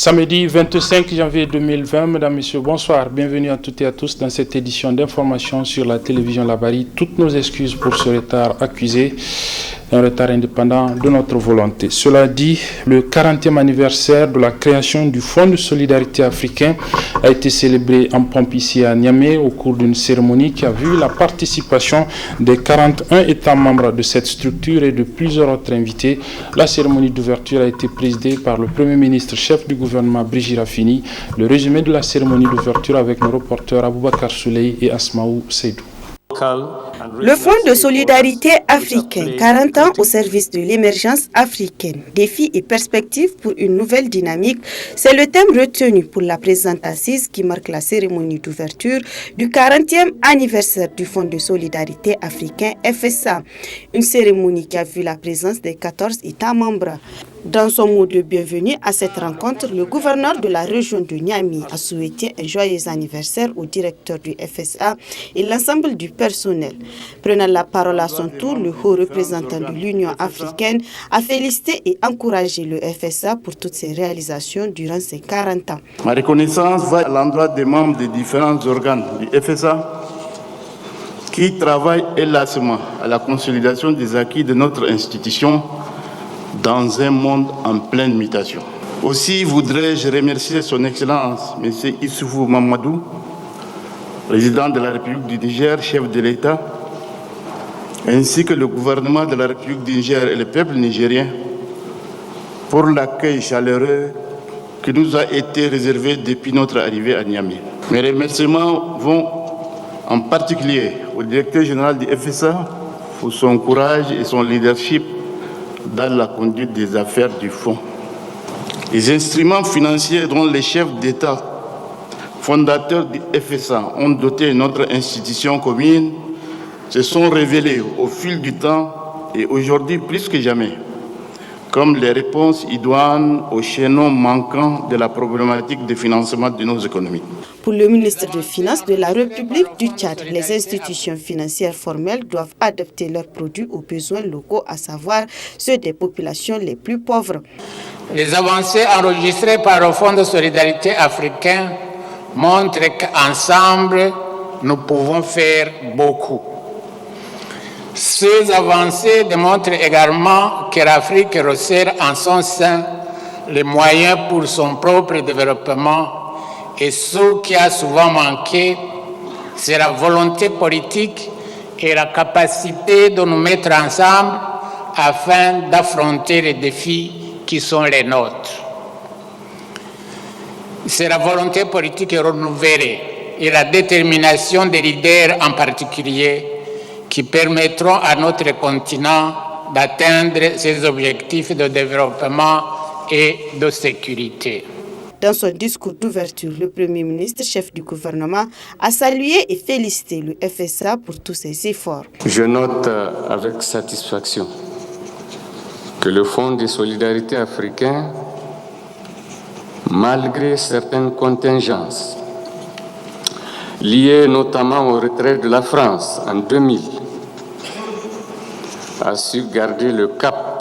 Samedi 25 janvier 2020, mesdames, messieurs, bonsoir. Bienvenue à toutes et à tous dans cette édition d'information sur la télévision Labari. Toutes nos excuses pour ce retard accusé, un retard indépendant de notre volonté. Cela dit, le 40e anniversaire de la création du Fonds de solidarité africain a été célébré en pompe ici à Niamey au cours d'une cérémonie qui a vu la participation des 41 États membres de cette structure et de plusieurs autres invités. La cérémonie d'ouverture a été présidée par le Premier ministre chef du gouvernement Brigitte Raffini. Le résumé de la cérémonie d'ouverture avec nos reporters Aboubakar Souley et Asmaou Seydou. Le Fonds de solidarité africain, 40 ans au service de l'émergence africaine, défis et perspectives pour une nouvelle dynamique, c'est le thème retenu pour la présente assise qui marque la cérémonie d'ouverture du 40e anniversaire du Fonds de solidarité africain FSA, une cérémonie qui a vu la présence des 14 États membres. Dans son mot de bienvenue à cette rencontre, le gouverneur de la région de Niamey a souhaité un joyeux anniversaire au directeur du FSA et l'ensemble du personnel. Prenant la parole à son tour, le haut représentant de l'Union africaine a félicité et encouragé le FSA pour toutes ses réalisations durant ces 40 ans. Ma reconnaissance va à l'endroit des membres des différents organes du FSA qui travaillent hélas à la consolidation des acquis de notre institution dans un monde en pleine mutation. Aussi voudrais-je remercier son Excellence, M. Issoufou Mamadou, président de la République du Niger, chef de l'État, ainsi que le gouvernement de la République du Niger et le peuple nigérien pour l'accueil chaleureux qui nous a été réservé depuis notre arrivée à Niamey. Mes remerciements vont en particulier au directeur général du FSA pour son courage et son leadership dans la conduite des affaires du fonds. Les instruments financiers dont les chefs d'État fondateurs du FSA ont doté notre institution commune se sont révélés au fil du temps et aujourd'hui plus que jamais comme les réponses idoines aux chaînons manquants de la problématique de financement de nos économies. Pour le ministre des Finances de la République du Tchad, les institutions financières formelles doivent adapter leurs produits aux besoins locaux, à savoir ceux des populations les plus pauvres. Les avancées enregistrées par le Fonds de solidarité africain montrent qu'ensemble, nous pouvons faire beaucoup. Ces avancées démontrent également que l'Afrique resserre en son sein les moyens pour son propre développement et ce qui a souvent manqué, c'est la volonté politique et la capacité de nous mettre ensemble afin d'affronter les défis qui sont les nôtres. C'est la volonté politique renouvelée et la détermination des leaders en particulier qui permettront à notre continent d'atteindre ses objectifs de développement et de sécurité. Dans son discours d'ouverture, le Premier ministre, chef du gouvernement, a salué et félicité le FSA pour tous ses efforts. Je note avec satisfaction que le Fonds de solidarité africain, malgré certaines contingences, liées notamment au retrait de la France en 2000, a su garder le cap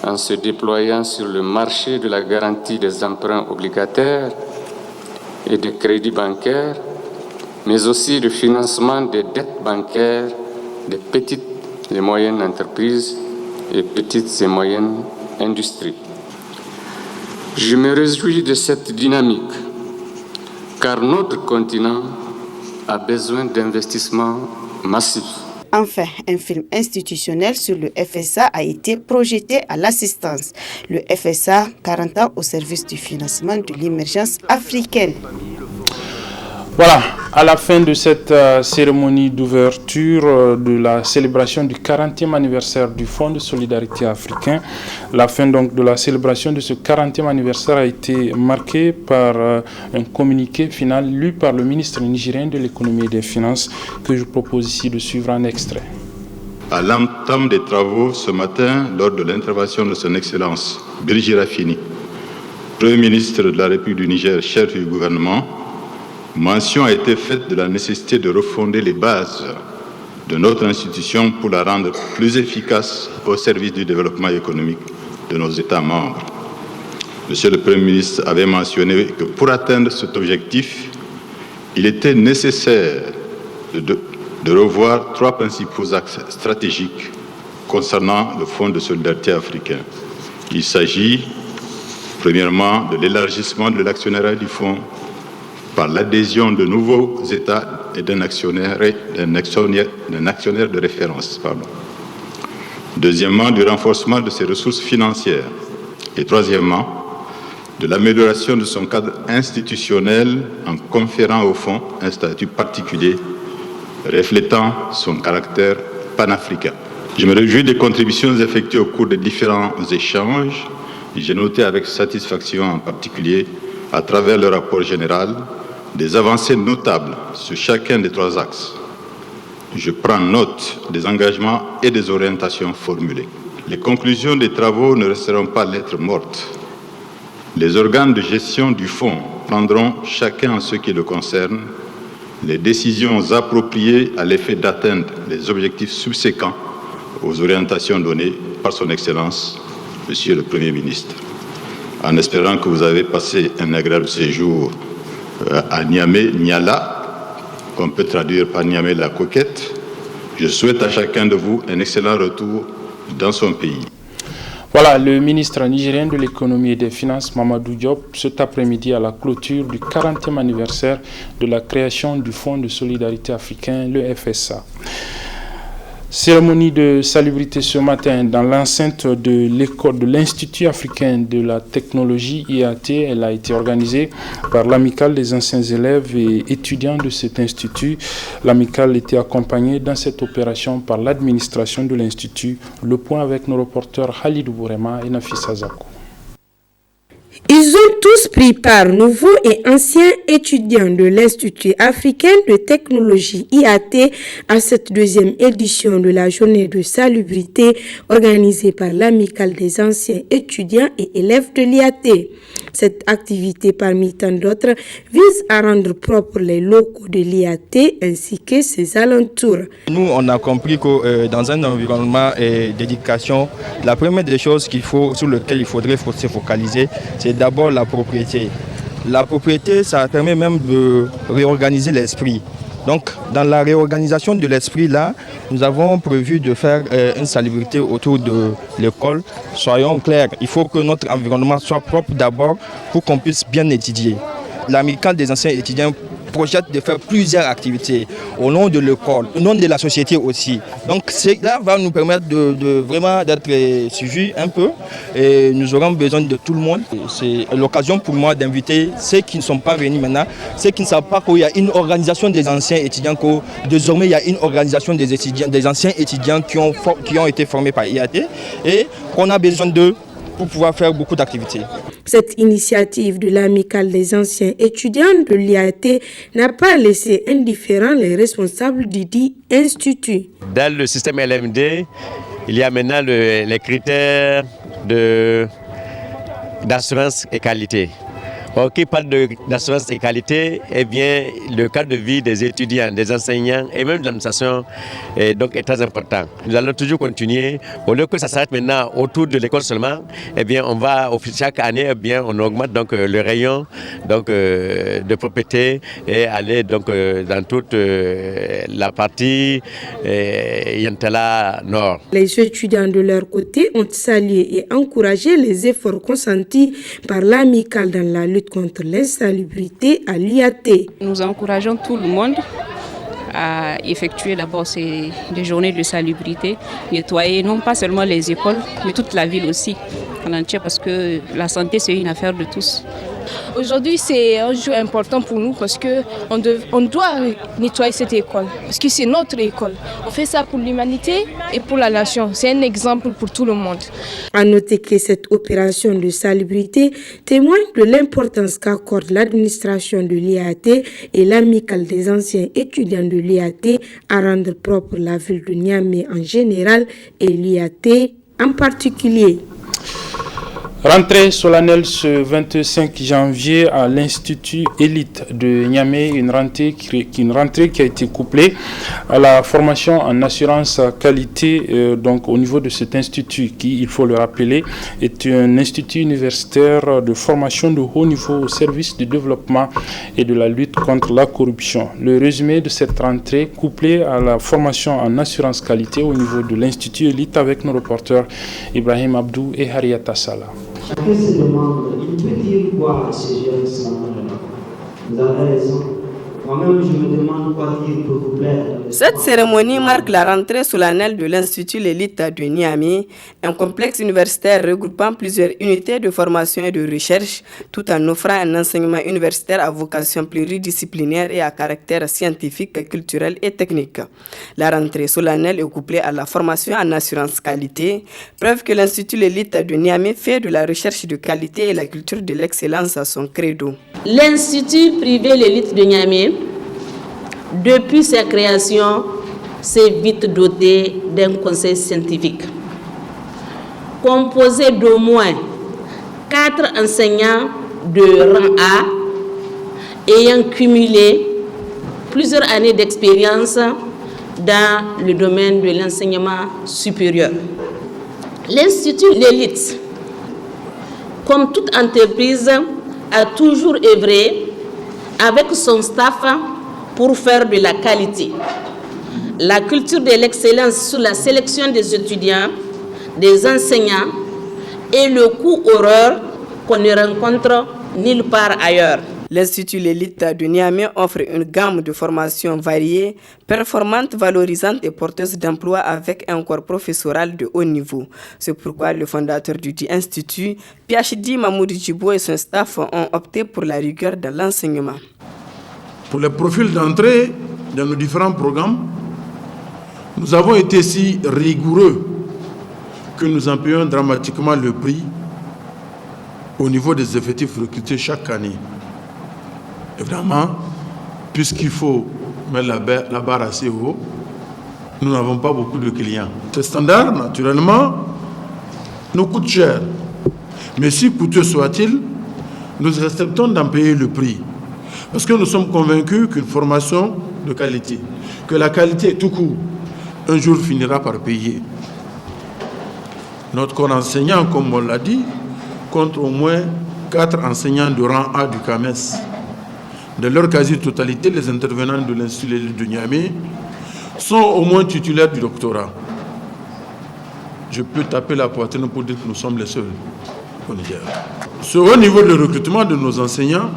en se déployant sur le marché de la garantie des emprunts obligataires et des crédits bancaires, mais aussi le financement des dettes bancaires des petites et moyennes entreprises et petites et moyennes industries. Je me réjouis de cette dynamique, car notre continent a besoin d'investissements massifs. Enfin, un film institutionnel sur le FSA a été projeté à l'assistance. Le FSA, 40 ans au service du financement de l'émergence africaine. Voilà, à la fin de cette cérémonie d'ouverture de la célébration du 40e anniversaire du Fonds de solidarité africain, la fin donc de la célébration de ce 40e anniversaire a été marquée par un communiqué final lu par le ministre nigérien de l'économie et des finances que je propose ici de suivre en extrait. À l'entame des travaux ce matin, lors de l'intervention de son Excellence Brigitte Raffini, Premier ministre de la République du Niger, chef du gouvernement, mention a été faite de la nécessité de refonder les bases de notre institution pour la rendre plus efficace au service du développement économique de nos États membres. Monsieur le Premier ministre avait mentionné que pour atteindre cet objectif, il était nécessaire de revoir 3 principaux axes stratégiques concernant le Fonds de solidarité africain. Il s'agit, premièrement, de l'élargissement de l'actionnariat du Fonds par l'adhésion de nouveaux États et d'un actionnaire de référence. Deuxièmement, du renforcement de ses ressources financières. Et troisièmement, de l'amélioration de son cadre institutionnel en conférant au Fonds un statut particulier reflétant son caractère panafricain. Je me réjouis des contributions effectuées au cours des différents échanges. J'ai noté avec satisfaction en particulier, à travers le rapport général, des avancées notables sur chacun des 3 axes. Je prends note des engagements et des orientations formulées. Les conclusions des travaux ne resteront pas lettres mortes. Les organes de gestion du fonds prendront, chacun en ce qui le concerne, les décisions appropriées à l'effet d'atteindre les objectifs subséquents aux orientations données par son Excellence, Monsieur le Premier ministre. En espérant que vous avez passé un agréable séjour à Niamey, Niala, qu'on peut traduire par Niamey la coquette, je souhaite à chacun de vous un excellent retour dans son pays. Voilà, le ministre nigérien de l'économie et des finances, Mamadou Diop, cet après-midi à la clôture du 40e anniversaire de la création du Fonds de solidarité africain, le FSA. Cérémonie de salubrité ce matin dans l'enceinte de l'école de l'Institut africain de la technologie IAT. Elle a été organisée par l'amicale des anciens élèves et étudiants de cet institut. L'amicale était accompagnée dans cette opération par l'administration de l'Institut. Le point avec nos reporters Khalid Bourema et Nafissa Zakou. Ils ont tous pris part, nouveaux et anciens étudiants de l'Institut africain de technologie IAT, à cette 2e édition de la journée de salubrité organisée par l'amicale des anciens étudiants et élèves de l'IAT. Cette activité, parmi tant d'autres, vise à rendre propres les locaux de l'IAT ainsi que ses alentours. Nous, on a compris que dans un environnement d'éducation, la première des choses sur lesquelles il faudrait se focaliser, c'est d'abord la propriété. La propriété, ça permet même de réorganiser l'esprit. Donc, dans la réorganisation de l'esprit, là, nous avons prévu de faire une salubrité autour de l'école. Soyons clairs, il faut que notre environnement soit propre d'abord pour qu'on puisse bien étudier. L'amicale des anciens étudiants projette de faire plusieurs activités au nom de l'école, au nom de la société aussi. Donc cela va nous permettre de vraiment d'être suivis un peu et nous aurons besoin de tout le monde. C'est l'occasion pour moi d'inviter ceux qui ne sont pas venus maintenant, ceux qui ne savent pas qu'il y a une organisation des anciens étudiants, que désormais il y a une organisation des étudiants, des anciens étudiants qui ont été formés par IAT et qu'on a besoin d'eux pour pouvoir faire beaucoup d'activités. Cette initiative de l'amicale des anciens étudiants de l'IAT n'a pas laissé indifférents les responsables du dit institut. Dans le système LMD, il y a maintenant les critères d'assurance et qualité. Qui parle d'assurance et qualité, eh bien, le cadre de vie des étudiants, des enseignants et même de l'administration est très important. Nous allons toujours continuer. Au lieu que ça s'arrête maintenant autour de l'école seulement, eh bien, on va, chaque année, eh bien, on augmente donc, le rayon de propriété et aller donc, dans toute la partie Yantala Nord. Les étudiants de leur côté ont salué et encouragé les efforts consentis par l'amicale dans la lutte contre l'insalubrité à l'IAT. Nous encourageons tout le monde à effectuer d'abord des journées de salubrité, nettoyer non pas seulement les écoles, mais toute la ville aussi en entier, parce que la santé c'est une affaire de tous. Aujourd'hui, c'est un jour important pour nous parce qu'on doit nettoyer cette école, parce que c'est notre école. On fait ça pour l'humanité et pour la nation. C'est un exemple pour tout le monde. À noter que cette opération de salubrité témoigne de l'importance qu'accorde l'administration de l'IAT et l'amicale des anciens étudiants de l'IAT à rendre propre la ville de Niamey en général et l'IAT en particulier. Rentrée solennelle ce 25 janvier à l'Institut Élite de Niamey, une rentrée qui a été couplée à la formation en assurance qualité donc au niveau de cet institut qui, il faut le rappeler, est un institut universitaire de formation de haut niveau au service du développement et de la lutte contre la corruption. Le résumé de cette rentrée couplée à la formation en assurance qualité au niveau de l'Institut Élite avec nos reporters Ibrahim Abdou et Harriata Sala. Chacun se demande, il peut dire quoi à ces jeunes là? Vous avez raison. Moi-même, je me demande quoi dire pour vous plaire. Cette cérémonie marque la rentrée solennelle de l'Institut L'Élite de Niamey, un complexe universitaire regroupant plusieurs unités de formation et de recherche, tout en offrant un enseignement universitaire à vocation pluridisciplinaire et à caractère scientifique, culturel et technique. La rentrée solennelle est couplée à la formation en assurance qualité, preuve que l'Institut L'Élite de Niamey fait de la recherche de qualité et la culture de l'excellence à son credo. L'Institut privé L'Élite de Niamey, depuis sa création, s'est vite doté d'un conseil scientifique composé d'au moins 4 enseignants de rang A ayant cumulé plusieurs années d'expérience dans le domaine de l'enseignement supérieur. L'Institut L'Élite, comme toute entreprise, a toujours œuvré avec son staff pour faire de la qualité. La culture de l'excellence sur la sélection des étudiants, des enseignants et le coût horaire qu'on ne rencontre nulle part ailleurs. L'Institut L'Élite de Niamey offre une gamme de formations variées, performantes, valorisantes et porteuses d'emploi avec un corps professoral de haut niveau. C'est pourquoi le fondateur du dit institut, PhD Mahmoud Djibo et son staff ont opté pour la rigueur de l'enseignement. Pour les profils d'entrée dans nos différents programmes, nous avons été si rigoureux que nous en payons dramatiquement le prix au niveau des effectifs recrutés chaque année. Évidemment, puisqu'il faut mettre la barre assez haut, nous n'avons pas beaucoup de clients. Ces standards, naturellement, nous coûtent cher. Mais si coûteux soit-il, nous acceptons d'en payer le prix. Parce que nous sommes convaincus qu'une formation de qualité, que la qualité tout court, un jour finira par payer. Notre corps enseignant, comme on l'a dit, compte au moins 4 enseignants de rang A du CAMES. De leur quasi-totalité, les intervenants de l'Institut de Niamey sont au moins titulaires du doctorat. Je peux taper la poitrine pour dire que nous sommes les seuls au Niger. Ce haut niveau de recrutement de nos enseignants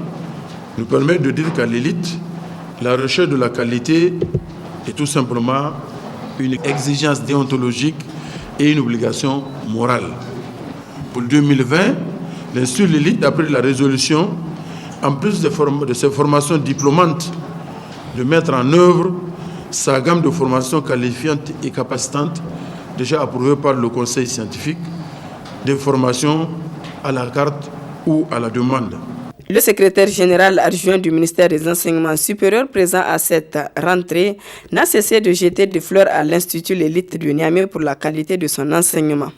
nous permet de dire qu'à l'élite, la recherche de la qualité est tout simplement une exigence déontologique et une obligation morale. Pour 2020, l'Institut L'Élite a pris la résolution, en plus de ses formations diplômantes, de mettre en œuvre sa gamme de formations qualifiantes et capacitantes, déjà approuvées par le Conseil scientifique, des formations à la carte ou à la demande. Le secrétaire général adjoint du ministère des Enseignements supérieurs présent à cette rentrée n'a cessé de jeter des fleurs à l'Institut L'Élite de Niamey pour la qualité de son enseignement.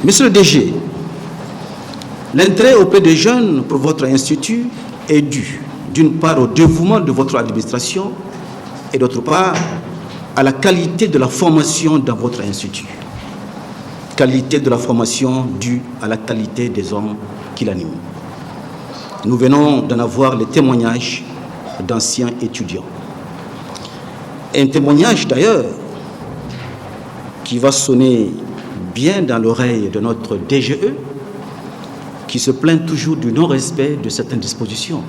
Monsieur le DG, l'intérêt auprès des jeunes pour votre institut est dû, d'une part, au dévouement de votre administration et d'autre part, à la qualité de la formation dans votre institut. Qualité de la formation due à la qualité des hommes qui l'animent. Nous venons d'en avoir les témoignages d'anciens étudiants. Un témoignage d'ailleurs qui va sonner bien dans l'oreille de notre DGE, qui se plaint toujours du non-respect de certaines dispositions.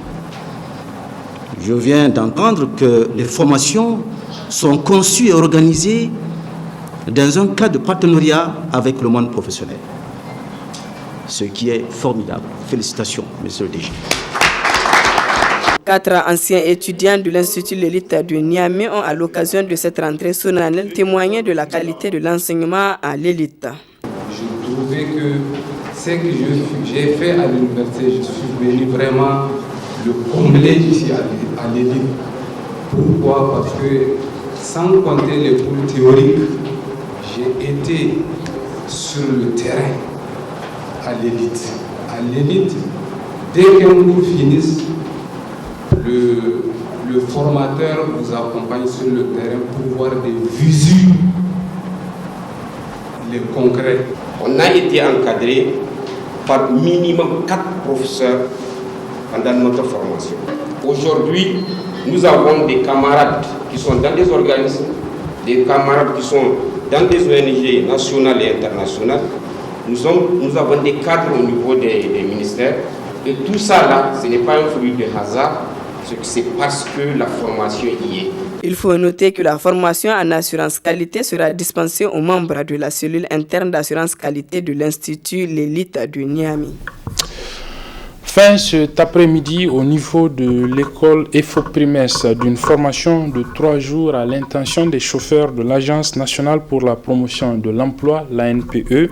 Je viens d'entendre que les formations sont conçues et organisées dans un cadre de partenariat avec le monde professionnel. Ce qui est formidable. Félicitations, monsieur le DG. 4 anciens étudiants de l'Institut L'Élite de Niamey ont, à l'occasion de cette rentrée solennelle, témoigné de la qualité de l'enseignement à l'élite. Je trouvais que ce que j'ai fait à l'université, je suis venu vraiment le combler ici à l'élite. Pourquoi? Parce que sans compter les cours théoriques, j'ai été sur le terrain à l'élite. À l'élite, dès qu'un cours finisse, le formateur vous accompagne sur le terrain pour voir des visus, les concrets. On a été encadré par minimum 4 professeurs pendant notre formation. Aujourd'hui, nous avons des camarades qui sont dans des organismes, des camarades qui sont dans des ONG nationales et internationales. Nous avons des cadres au niveau des ministères. Et tout ça là, ce n'est pas un fruit de hasard, c'est parce que la formation y est. Il faut noter que la formation en assurance qualité sera dispensée aux membres de la cellule interne d'assurance qualité de l'Institut L'Élite de Niamey. Fin cet après-midi au niveau de l'école EFO-Primes d'une formation de 3 jours à l'intention des chauffeurs de l'Agence nationale pour la promotion de l'emploi, l'ANPE,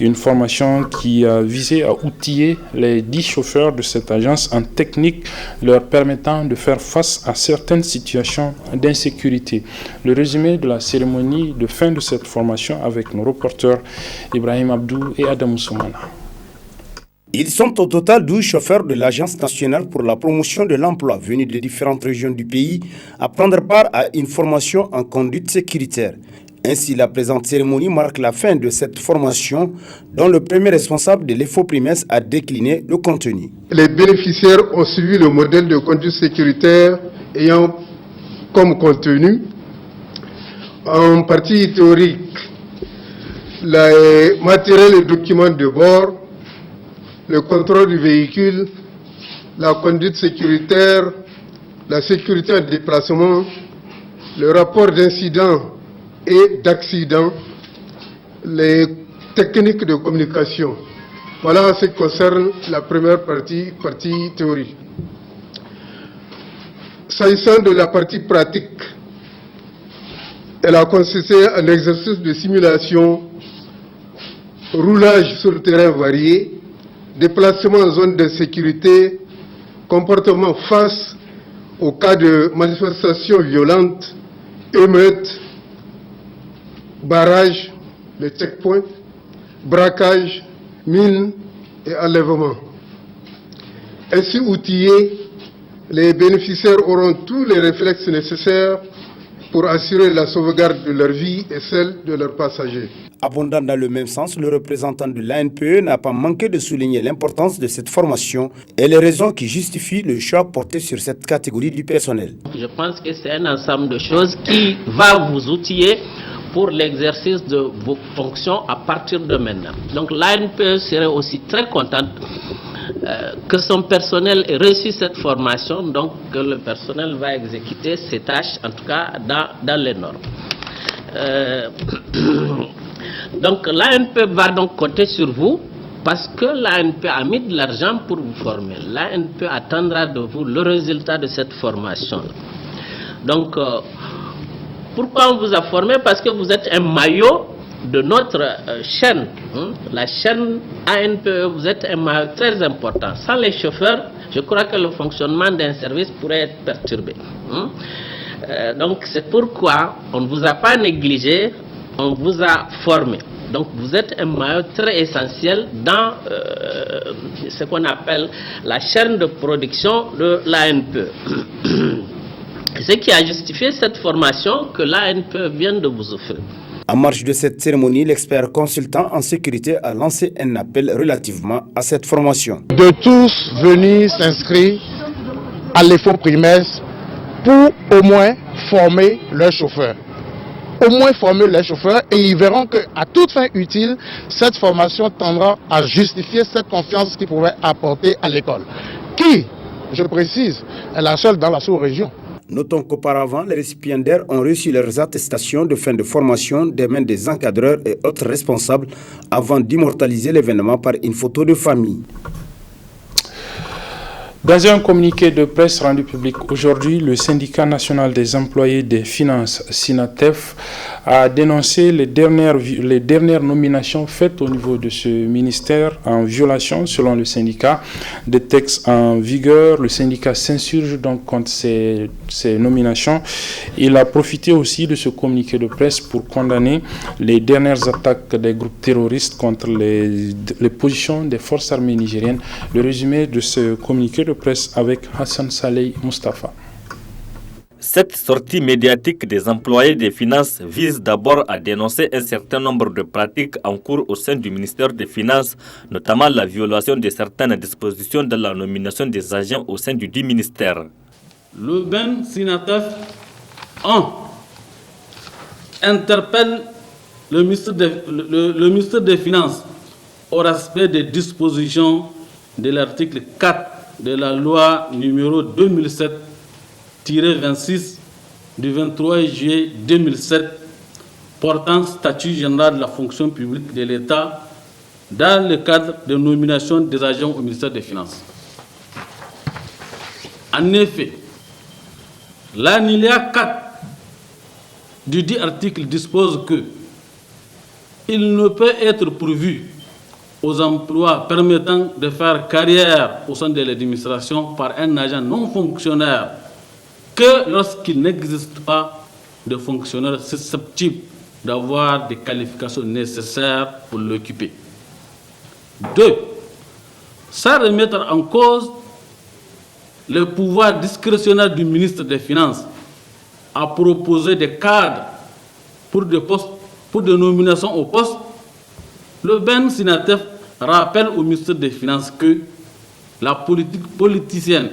une formation qui a visé à outiller les 10 chauffeurs de cette agence en technique leur permettant de faire face à certaines situations d'insécurité. Le résumé de la cérémonie de fin de cette formation avec nos reporters Ibrahim Abdou et Adam Soumana. Ils sont au total 12 chauffeurs de l'Agence nationale pour la promotion de l'emploi venus de différentes régions du pays à prendre part à une formation en conduite sécuritaire. Ainsi, la présente cérémonie marque la fin de cette formation dont le premier responsable de l'EFO-Primes a décliné le contenu. Les bénéficiaires ont suivi le modèle de conduite sécuritaire ayant comme contenu en partie théorique les matériels et documents de bord, le contrôle du véhicule, la conduite sécuritaire, la sécurité en déplacement, le rapport d'incident et d'accident, les techniques de communication. Voilà en ce qui concerne la première partie théorique. S'agissant de la partie pratique, elle a consisté en exercice de simulation, roulage sur le terrain varié, déplacement en zone de sécurité, comportement face au cas de manifestations violentes, émeutes, barrages, les checkpoints, braquage, mines et enlèvement. Ainsi outillés, les bénéficiaires auront tous les réflexes nécessaires pour assurer la sauvegarde de leur vie et celle de leurs passagers. Abondant dans le même sens, le représentant de l'ANPE n'a pas manqué de souligner l'importance de cette formation et les raisons qui justifient le choix porté sur cette catégorie du personnel. Je pense que c'est un ensemble de choses qui va vous outiller pour l'exercice de vos fonctions à partir de maintenant. Donc l'ANPE serait aussi très contente que son personnel ait reçu cette formation, donc que le personnel va exécuter ses tâches, en tout cas dans les normes. Donc l'ANPE va donc compter sur vous parce que l'ANPE a mis de l'argent pour vous former. L'ANPE attendra de vous le résultat de cette formation. Donc pourquoi on vous a formé? Parce que vous êtes un maillot de notre chaîne. La chaîne ANPE, vous êtes un maillot très important. Sans les chauffeurs, je crois que le fonctionnement d'un service pourrait être perturbé. Donc c'est pourquoi on ne vous a pas négligé, on vous a formé. Donc vous êtes un maillot très essentiel dans ce qu'on appelle la chaîne de production de l'ANPE. Ce qui a justifié cette formation que l'ANPE vient de vous offrir. En marge de cette cérémonie, l'expert consultant en sécurité a lancé un appel relativement à cette formation. De tous venir s'inscrire à l'EFO-Primes pour au moins former leurs chauffeurs. Au moins former les chauffeurs et ils verront qu'à toute fin utile, cette formation tendra à justifier cette confiance qu'ils pouvaient apporter à l'école. Qui, je précise, est la seule dans la sous-région. Notons qu'auparavant, les récipiendaires ont reçu leurs attestations de fin de formation des mains des encadreurs et autres responsables avant d'immortaliser l'événement par une photo de famille. Dans un communiqué de presse rendu public aujourd'hui, le syndicat national des employés des finances, SINATEF, a dénoncé les dernières nominations faites au niveau de ce ministère en violation, selon le syndicat, des textes en vigueur. Le syndicat s'insurge donc contre ces nominations. Il a profité aussi de ce communiqué de presse pour condamner les dernières attaques des groupes terroristes contre les positions des forces armées nigériennes. Le résumé de ce communiqué de presse avec Hassan Saleh Mustafa. Cette sortie médiatique des employés des finances vise d'abord à dénoncer un certain nombre de pratiques en cours au sein du ministère des Finances, notamment la violation de certaines dispositions de la nomination des agents au sein du dit ministère. Le Ben Sinatef 1 interpelle le ministère des Finances au respect des dispositions de l'article 4 de la loi numéro 2007-26 du 23 juillet 2007 portant statut général de la fonction publique de l'État dans le cadre de nomination des agents au ministère des Finances. En effet, l'alinéa 4 du dit article dispose que il ne peut être pourvu aux emplois permettant de faire carrière au sein de l'administration par un agent non fonctionnaire que lorsqu'il n'existe pas de fonctionnaire susceptible d'avoir des qualifications nécessaires pour l'occuper. 2. Sans remettre en cause le pouvoir discrétionnaire du ministre des Finances à proposer des cadres pour des nominations au poste, le Ben Sinatef rappelle au ministre des Finances que la politique politicienne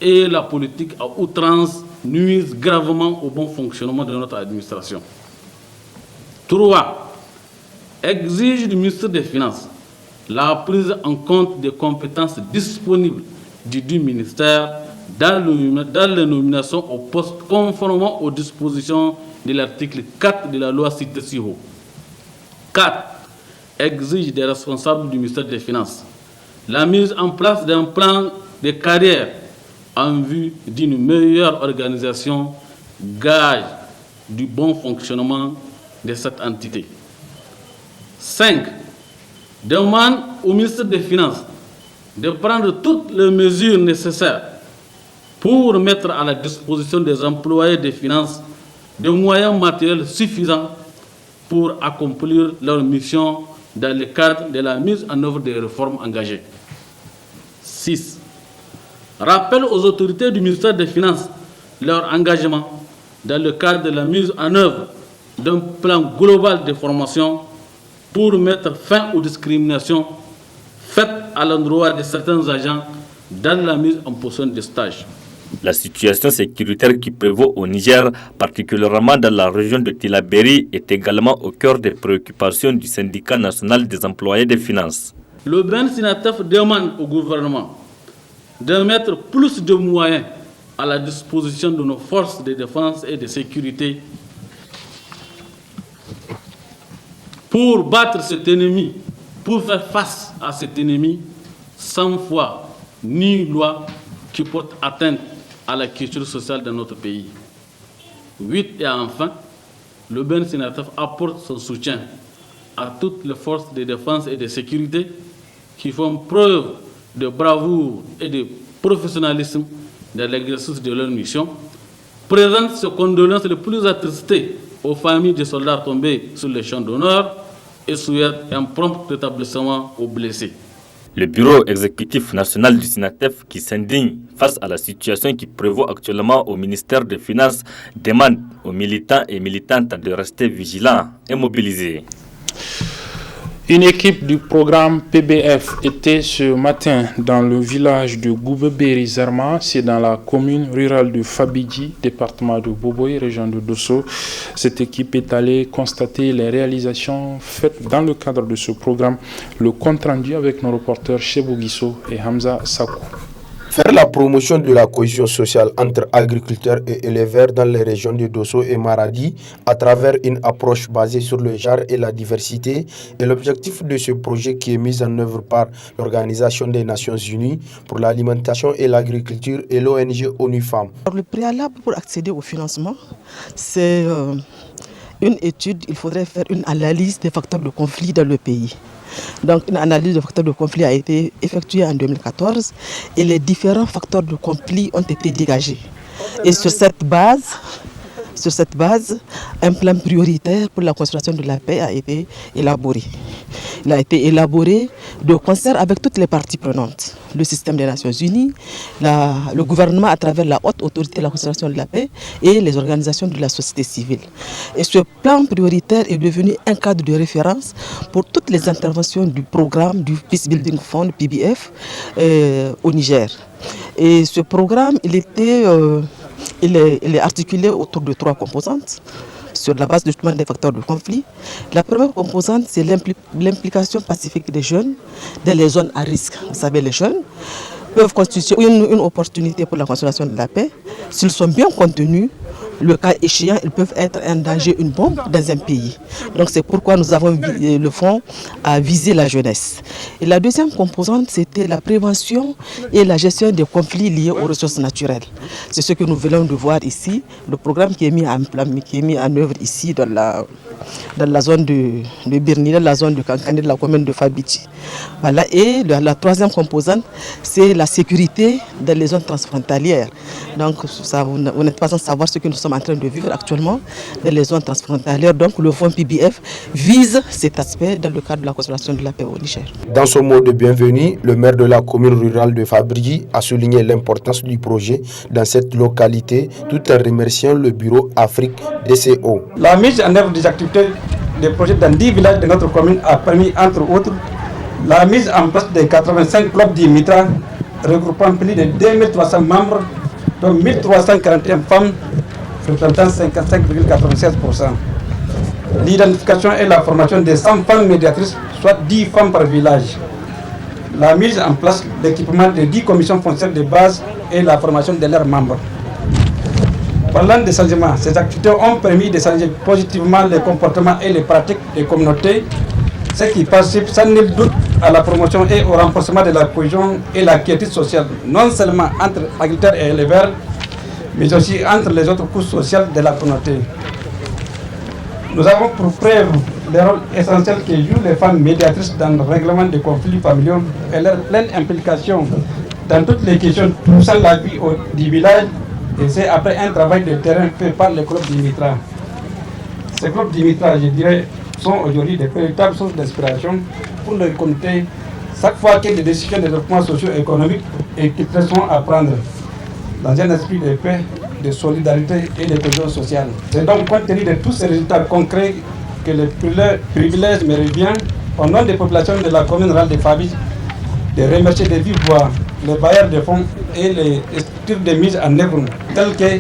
et la politique à outrance nuisent gravement au bon fonctionnement de notre administration. 3. Exige du ministre des Finances la prise en compte des compétences disponibles du ministère dans les nominations au poste conformément aux dispositions de l'article 4 de la loi citée ci haut. 4. Exige des responsables du ministère des Finances la mise en place d'un plan de carrière en vue d'une meilleure organisation, gage du bon fonctionnement de cette entité. 5. Demande au ministre des Finances de prendre toutes les mesures nécessaires pour mettre à la disposition des employés des finances des moyens matériels suffisants pour accomplir leur mission dans le cadre de la mise en œuvre des réformes engagées. 6. Rappelle aux autorités du ministère des Finances leur engagement dans le cadre de la mise en œuvre d'un plan global de formation pour mettre fin aux discriminations faites à l'endroit de certains agents dans la mise en position de stage. La situation sécuritaire qui prévaut au Niger, particulièrement dans la région de Tillabéri, est également au cœur des préoccupations du syndicat national des employés des finances. Le Ben Sinatef demande au gouvernement de mettre plus de moyens à la disposition de nos forces de défense et de sécurité pour battre cet ennemi, pour faire face à cet ennemi sans foi ni loi qui porte atteinte à la culture sociale de notre pays. 8. Et enfin, le Ben Sinatef apporte son soutien à toutes les forces de défense et de sécurité qui font preuve de bravoure et de professionnalisme dans l'exercice de leur mission, présente ses condoléances les plus attristées aux familles des soldats tombés sur les champs d'honneur et souhaite un prompt rétablissement aux blessés. Le bureau exécutif national du Sinatef, qui s'indigne face à la situation qui prévaut actuellement au ministère des Finances, demande aux militants et militantes de rester vigilants et mobilisés. Une équipe du programme PBF était ce matin dans le village de Goubeberi-Zarma, c'est dans la commune rurale de Fabidji, département de Boboy, région de Dosso. Cette équipe est allée constater les réalisations faites dans le cadre de ce programme. Le compte rendu avec nos reporters Chebou Guisso et Hamza Sakou. Faire la promotion de la cohésion sociale entre agriculteurs et éleveurs dans les régions de Dosso et Maradi à travers une approche basée sur le genre et la diversité est l'objectif de ce projet qui est mis en œuvre par l'Organisation des Nations Unies pour l'alimentation et l'agriculture et l'ONG ONU Femmes. Le préalable pour accéder au financement, c'est une étude, il faudrait faire une analyse des facteurs de conflit dans le pays. Donc une analyse des facteurs de conflit a été effectuée en 2014 et les différents facteurs de conflit ont été dégagés. Et sur cette base, un plan prioritaire pour la consolidation de la paix a été élaboré. Il a été élaboré de concert avec toutes les parties prenantes, le système des Nations Unies, le gouvernement à travers la haute autorité de la consolidation de la paix et les organisations de la société civile. Et ce plan prioritaire est devenu un cadre de référence pour toutes les interventions du programme du Peace Building Fund, PBF, au Niger. Et ce programme, il est articulé autour de 3 composantes sur la base justement des facteurs de conflit. La première composante, c'est l'implication pacifique des jeunes dans les zones à risque. Vous savez, les jeunes peuvent constituer une opportunité pour la consolidation de la paix. S'ils sont bien contenus, le cas échéant, ils peuvent être un danger, une bombe dans un pays. Donc c'est pourquoi nous avons le fonds à viser la jeunesse. Et la deuxième composante, c'était la prévention et la gestion des conflits liés aux ressources naturelles. C'est ce que nous venons de voir ici, le programme qui est mis en œuvre ici dans la zone de Birni, dans la zone de Kankane, de la commune de Fabichi. Voilà. Et la troisième composante, c'est la sécurité dans les zones transfrontalières. Donc ça, vous n'êtes pas sans savoir ce que nous sommes en train de vivre actuellement dans les zones transfrontalières. Donc le fonds PBF vise cet aspect dans le cadre de la consolidation de la paix au Niger. Dans son mot de bienvenue, le maire de la commune rurale de Fabrigi a souligné l'importance du projet dans cette localité, tout en remerciant le bureau Afrique DCO. La mise en œuvre des activités des projets dans 10 villages de notre commune a permis, entre autres, la mise en place des 85 clubs d'Imitra, regroupant plus de 2300 membres, dont 1341 femmes, fréquentant 55,96%. L'identification et la formation des 100 femmes médiatrices, soit 10 femmes par village. La mise en place d'équipement de 10 commissions foncières de base et la formation de leurs membres. Parlant des changements, ces activités ont permis de changer positivement les comportements et les pratiques des communautés, ce qui participe sans nul doute à la promotion et au renforcement de la cohésion et la quiétude sociale, non seulement entre agriculteurs et éleveurs, mais aussi entre les autres couches sociales de la communauté. Nous avons pour preuve le rôle essentiel que jouent les femmes médiatrices dans le règlement des conflits familiaux et leur pleine implication dans toutes les questions touchant la vie du village. Et c'est après un travail de terrain fait par les clubs d'Imitra. Ces clubs d'Imitra, je dirais, sont aujourd'hui des véritables sources d'inspiration pour les comités chaque fois qu'il y a des décisions de développement socio-économique et qui sont à prendre dans un esprit de paix, de solidarité et de cohésion sociale. C'est donc compte tenu de tous ces résultats concrets que le privilège me revient, au nom des populations de la commune rurale de Fabi, de remercier de vive voix les bailleurs de fonds et les structures de mise en œuvre, telles que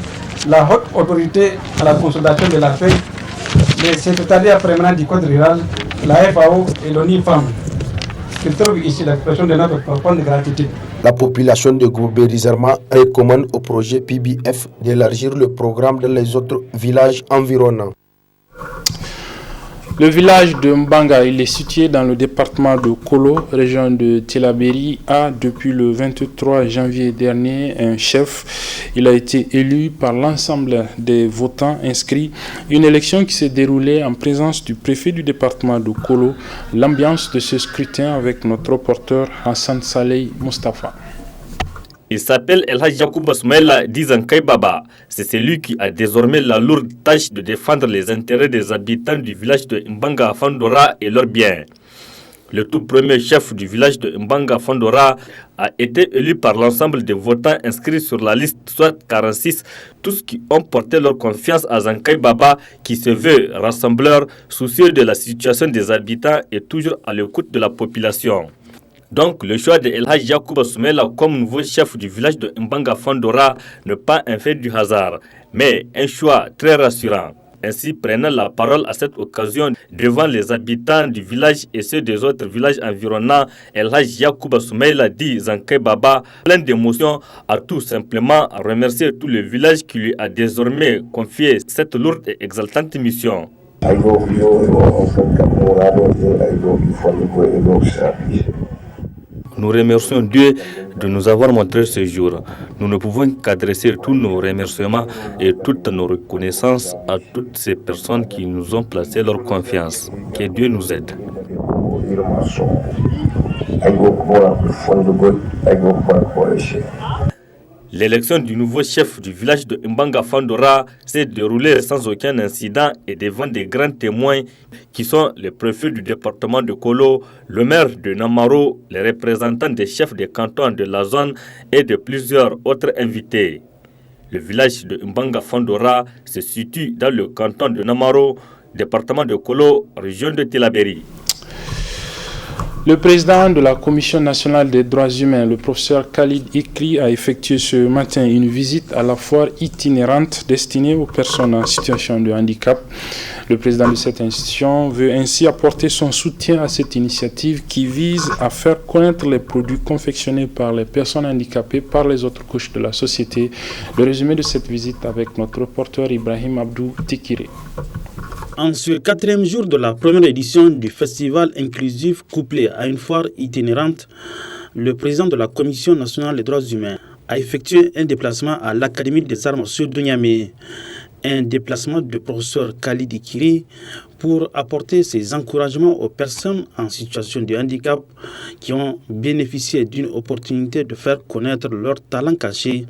la haute autorité à la consolidation de la paix, le secrétariat permanent du Code rural, la FAO et l'ONU-FAM, qui trouvent ici l'expression de notre profonde gratitude. La population de Goubéry-Zerma recommande au projet PBF d'élargir le programme dans les autres villages environnants. Le village de Mbanga, il est situé dans le département de Kolo, région de Tillabéri, a depuis le 23 janvier dernier un chef. Il a été élu par l'ensemble des votants inscrits. Une élection qui s'est déroulée en présence du préfet du département de Kolo. L'ambiance de ce scrutin avec notre reporter Hassan Saleh Mustafa. Il s'appelle Elhaj Yacoub Soumaïla Dizankay Baba. C'est celui qui a désormais la lourde tâche de défendre les intérêts des habitants du village de Mbanga Fandora et leurs biens. Le tout premier chef du village de Mbanga Fandora a été élu par l'ensemble des votants inscrits sur la liste, soit 46, tous qui ont porté leur confiance à Zankay Baba, qui se veut rassembleur, soucieux de la situation des habitants et toujours à l'écoute de la population. Donc, le choix de Elhaj Yacoub Soumaïla comme nouveau chef du village de Mbanga Fandora n'est pas un fait du hasard, mais un choix très rassurant. Ainsi, prenant la parole à cette occasion devant les habitants du village et ceux des autres villages environnants, Elhaj Yacoub Soumaïla dit Zankay Baba, plein d'émotion, a tout simplement remercié tout le village qui lui a désormais confié cette lourde et exaltante mission. Nous remercions Dieu de nous avoir montré ce jour. Nous ne pouvons qu'adresser tous nos remerciements et toutes nos reconnaissances à toutes ces personnes qui nous ont placé leur confiance. Que Dieu nous aide. L'élection du nouveau chef du village de Mbanga Fandora s'est déroulée sans aucun incident et devant des grands témoins qui sont le préfet du département de Kolo, le maire de Namaro, les représentants des chefs des cantons de la zone et de plusieurs autres invités. Le village de Mbanga Fandora se situe dans le canton de Namaro, département de Kolo, région de Tillabéri. Le président de la Commission nationale des droits humains, le professeur Khalid Ikri, a effectué ce matin une visite à la foire itinérante destinée aux personnes en situation de handicap. Le président de cette institution veut ainsi apporter son soutien à cette initiative qui vise à faire connaître les produits confectionnés par les personnes handicapées par les autres couches de la société. Le résumé de cette visite avec notre reporter Ibrahim Abdou Tikire. En ce 4e jour de la première édition du festival inclusif couplé à une foire itinérante, le président de la Commission nationale des droits humains a effectué un déplacement à l'Académie des arts martiaux de Niamey. Un déplacement du professeur Khalid Ikri pour apporter ses encouragements aux personnes en situation de handicap qui ont bénéficié d'une opportunité de faire connaître leurs talents cachés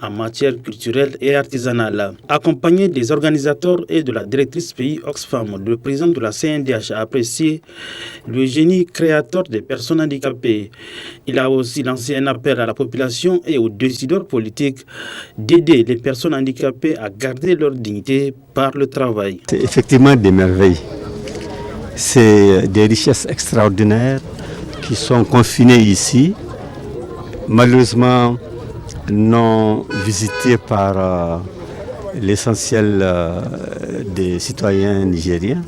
en matière culturelle et artisanale. Accompagné des organisateurs et de la directrice pays Oxfam, le président de la CNDH a apprécié le génie créateur des personnes handicapées. Il a aussi lancé un appel à la population et aux décideurs politiques d'aider les personnes handicapées à garder leur dignité par le travail. C'est effectivement des merveilles. C'est des richesses extraordinaires qui sont confinées ici. Malheureusement, non visité par l'essentiel des citoyens nigériens.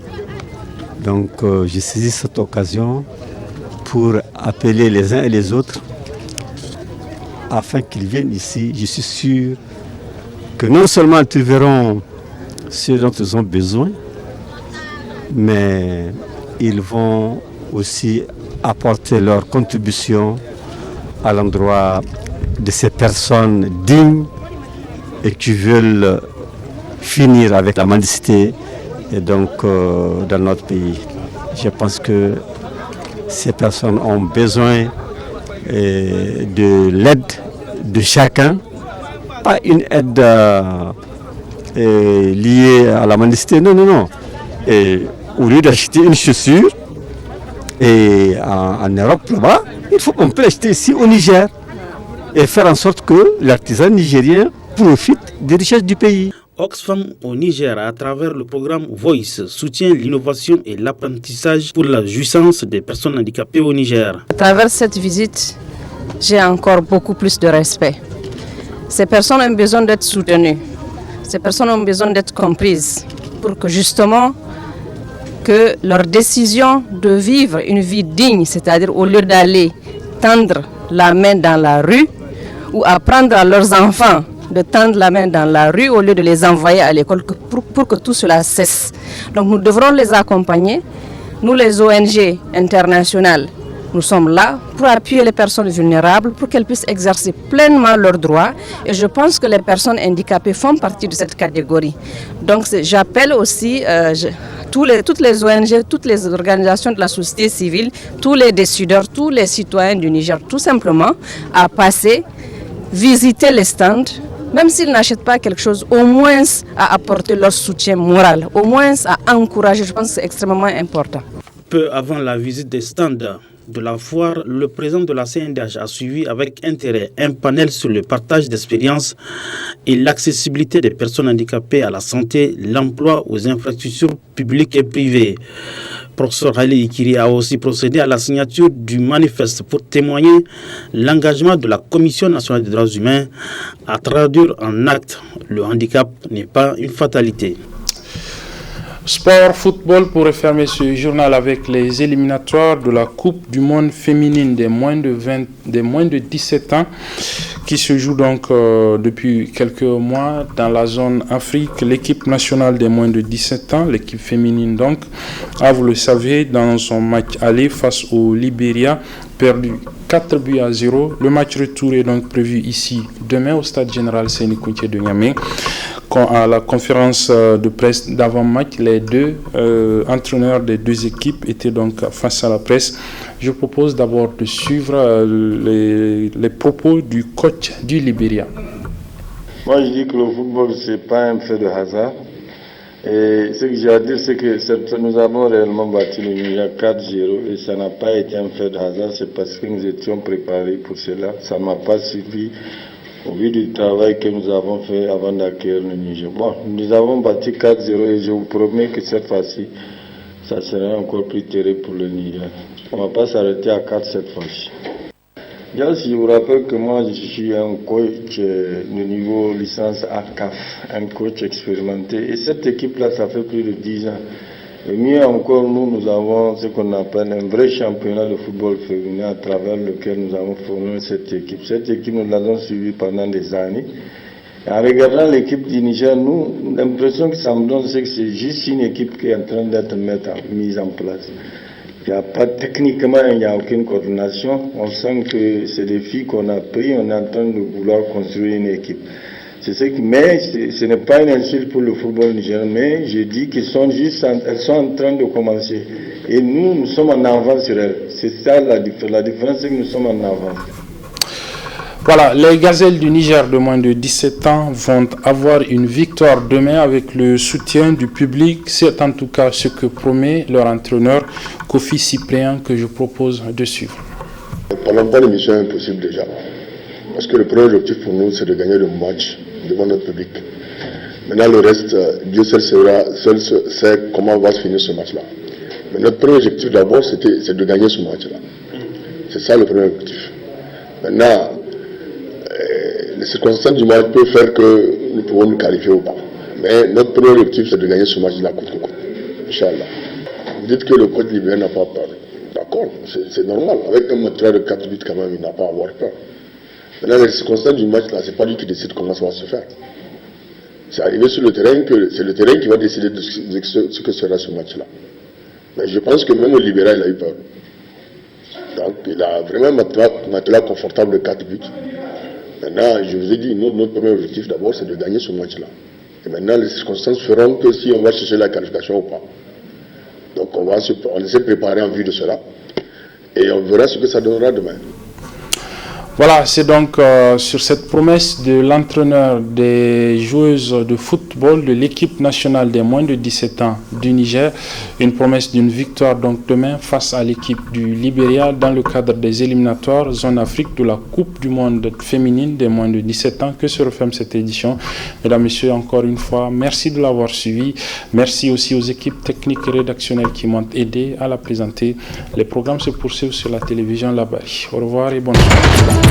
Donc je saisis cette occasion pour appeler les uns et les autres afin qu'ils viennent ici. Je suis sûr que non seulement ils trouveront ce dont ils ont besoin, mais ils vont aussi apporter leur contribution à l'endroit de ces personnes dignes et qui veulent finir avec la mendicité et donc dans notre pays. Je pense que ces personnes ont besoin de l'aide de chacun, pas une aide liée à la mendicité, non. Et au lieu d'acheter une chaussure et en Europe là-bas, on peut l'acheter ici au Niger et faire en sorte que l'artisan nigérien profite des richesses du pays. Oxfam au Niger, à travers le programme Voice, soutient l'innovation et l'apprentissage pour la jouissance des personnes handicapées au Niger. À travers cette visite, j'ai encore beaucoup plus de respect. Ces personnes ont besoin d'être soutenues. Ces personnes ont besoin d'être comprises pour que justement que leur décision de vivre une vie digne, c'est-à-dire au lieu d'aller tendre la main dans la rue, ou apprendre à leurs enfants de tendre la main dans la rue au lieu de les envoyer à l'école pour que tout cela cesse. Donc nous devrons les accompagner. Nous, les ONG internationales, nous sommes là pour appuyer les personnes vulnérables pour qu'elles puissent exercer pleinement leurs droits. Et je pense que les personnes handicapées font partie de cette catégorie. Donc j'appelle aussi toutes les ONG, toutes les organisations de la société civile, tous les décideurs, tous les citoyens du Niger, tout simplement, à passer, visiter les stands, même s'ils n'achètent pas quelque chose, au moins à apporter leur soutien moral, au moins à encourager. Je pense que c'est extrêmement important. Peu avant la visite des stands de la foire, le président de la CNDH a suivi avec intérêt un panel sur le partage d'expériences et l'accessibilité des personnes handicapées à la santé, l'emploi, aux infrastructures publiques et privées. Professeur Ali Ikiri a aussi procédé à la signature du manifeste pour témoigner l'engagement de la Commission nationale des droits humains à traduire en actes. Le handicap n'est pas une fatalité. Sport, football, pour refermer ce journal avec les éliminatoires de la Coupe du monde féminine des moins de 17 ans qui se joue donc depuis quelques mois dans la zone Afrique. L'équipe nationale des moins de 17 ans, l'équipe féminine donc, a, vous le savez, dans son match aller face au Libéria, perdu 4-0. Le match retour est donc prévu ici demain au stade général Séni Kountché de Niamey. À la conférence de presse d'avant-match, les deux entraîneurs des deux équipes étaient donc face à la presse. Je propose d'abord de suivre les propos du coach du Libéria. Moi, je dis que le football, ce n'est pas un fait de hasard. Et ce que j'ai à dire, c'est que nous avons réellement battu le Niger 4-0 et ça n'a pas été un fait de hasard, c'est parce que nous étions préparés pour cela. Ça ne m'a pas suffi au vu du travail que nous avons fait avant d'accueillir le Niger. Bon, nous avons battu 4-0 et je vous promets que cette fois-ci, ça sera encore plus terrible pour le Niger. On ne va pas s'arrêter à 4 cette fois-ci. Bien, si je vous rappelle que moi je suis un coach de niveau licence ACAF, un coach expérimenté. Et cette équipe-là, ça fait plus de 10 ans. Et mieux encore, nous avons ce qu'on appelle un vrai championnat de football féminin à travers lequel nous avons formé cette équipe. Cette équipe, nous l'avons suivie pendant des années. Et en regardant l'équipe du Niger, l'impression que ça me donne, c'est que c'est juste une équipe qui est en train d'être mise en place. Il n'y a pas, techniquement, il n'y a aucune coordination. On sent que c'est des filles qu'on a pris, on est en train de vouloir construire une équipe. Mais ce n'est pas une insulte pour le football nigérien, mais je dis qu'elles sont en train de commencer. Et nous sommes en avance sur elles. C'est ça la différence, c'est que nous sommes en avance. Voilà, les gazelles du Niger de moins de 17 ans vont avoir une victoire demain avec le soutien du public. C'est en tout cas ce que promet leur entraîneur Kofi Cyprien que je propose de suivre. Ne parlons pas de mission impossible déjà. Parce que le premier objectif pour nous, c'est de gagner le match devant notre public. Maintenant, le reste, Dieu seul sait comment va se finir ce match-là. Mais notre premier objectif d'abord, c'est de gagner ce match-là. C'est ça le premier objectif. Maintenant, les circonstances du match peuvent faire que nous pouvons nous qualifier ou pas. Mais notre premier objectif, c'est de gagner ce match-là coûte que coûte. Inch'Allah. Vous dites que le coach libérien n'a pas peur. D'accord, c'est normal. Avec un match de 4 buts quand même, il n'a pas à avoir peur. Maintenant, les circonstances du match, là, c'est pas lui qui décide comment ça va se faire. C'est arrivé sur le terrain que c'est le terrain qui va décider de ce que sera ce match-là. Mais je pense que même le libéral, il a eu peur. Donc, il a vraiment un matelas confortable de 4 buts. Maintenant, je vous ai dit, notre premier objectif d'abord, c'est de gagner ce match-là. Et maintenant, les circonstances feront que si on va chercher la qualification ou pas. Donc, on essaie de préparer en vue de cela. Et on verra ce que ça donnera demain. Voilà, c'est donc sur cette promesse de l'entraîneur des joueuses de football de l'équipe nationale des moins de 17 ans du Niger, une promesse d'une victoire donc demain face à l'équipe du Libéria dans le cadre des éliminatoires zone Afrique de la Coupe du monde féminine des moins de 17 ans que se referme cette édition. Mesdames, Messieurs, encore une fois, merci de l'avoir suivi. Merci aussi aux équipes techniques et rédactionnelles qui m'ont aidé à la présenter. Les programmes se poursuivent sur la télévision Labari. Au revoir et bonne soirée.